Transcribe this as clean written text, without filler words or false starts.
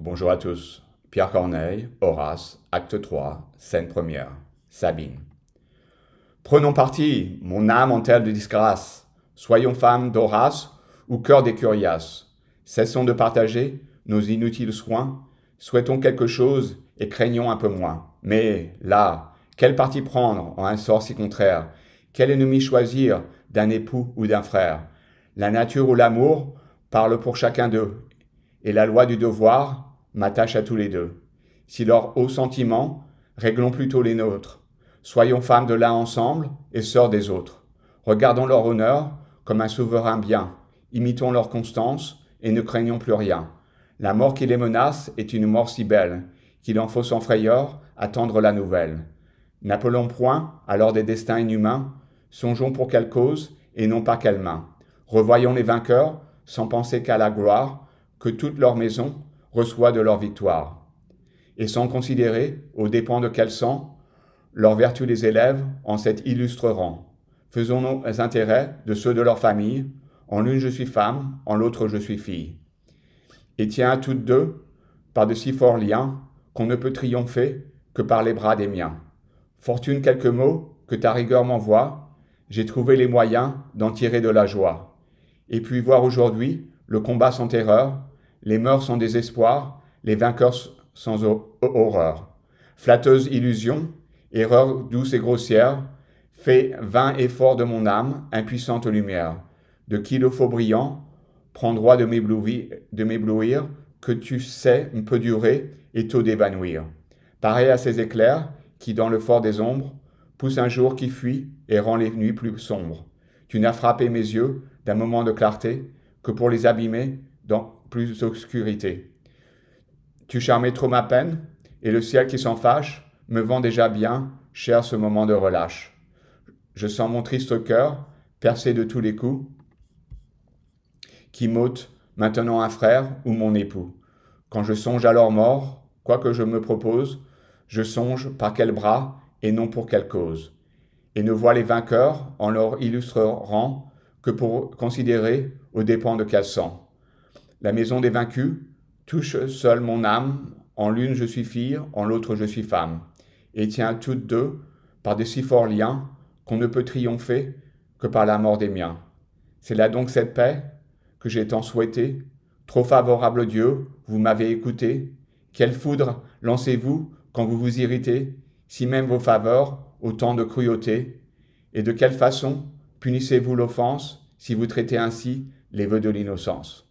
Bonjour à tous. Pierre Corneille, Horace, acte 3, scène première. Sabine. Prenons parti, mon âme en terre de disgrâce. Soyons femmes d'Horace ou cœur des Curiaces. Cessons de partager nos inutiles soins. Souhaitons quelque chose et craignons un peu moins. Mais là, quel parti prendre en un sort si contraire? Quel ennemi choisir d'un époux ou d'un frère? La nature ou l'amour parlent pour chacun d'eux. Et la loi du devoir m'attache à tous les deux. Si leurs hauts sentiments, réglons plutôt les nôtres. Soyons femmes de l'un ensemble et sœurs des autres. Regardons leur honneur comme un souverain bien. Imitons leur constance et ne craignons plus rien. La mort qui les menace est une mort si belle qu'il en faut sans frayeur attendre la nouvelle. N'appelons point alors des destins inhumains, songeons pour quelle cause et non pas quelle main. Revoyons les vainqueurs sans penser qu'à la gloire que toute leur maison reçoit de leur victoire. Et sans considérer, aux dépens de quel sang, leur vertu les élève en cet illustre rang. Faisons nos intérêts de ceux de leur famille, en l'une je suis femme, en l'autre je suis fille. Et tiens à toutes deux, par de si forts liens, qu'on ne peut triompher que par les bras des miens. Fortune, quelques mots que ta rigueur m'envoie, j'ai trouvé les moyens d'en tirer de la joie. Et puis voir aujourd'hui le combat sans terreur, les mœurs sans désespoir, les vainqueurs sans horreur. Flatteuse illusion, erreur douce et grossière, fais vain effort de mon âme, impuissante lumière. De qui le faux brillant prend droit de m'éblouir, que tu sais peut durer et tôt d'évanouir. Pareil à ces éclairs qui, dans le fort des ombres, poussent un jour qui fuit et rend les nuits plus sombres. Tu n'as frappé mes yeux d'un moment de clarté que pour les abîmer dans plus d'obscurité. Tu charmais trop ma peine, et le ciel qui s'en fâche me vend déjà bien cher ce moment de relâche. Je sens mon triste cœur, percé de tous les coups, qui m'ôte maintenant un frère ou mon époux. Quand je songe à leur mort, quoi que je me propose, je songe par quel bras et non pour quelle cause. Et ne vois les vainqueurs en leur illustre rang que pour considérer aux dépens de quel sang. La maison des vaincus touche seule mon âme, en l'une je suis fille, en l'autre je suis femme, et tient toutes deux par de si forts liens qu'on ne peut triompher que par la mort des miens. C'est là donc cette paix que j'ai tant souhaitée, trop favorable Dieu, vous m'avez écouté. Quelle foudre lancez-vous quand vous vous irritez, si même vos faveurs, autant de cruauté, et de quelle façon punissez-vous l'offense si vous traitez ainsi les vœux de l'innocence?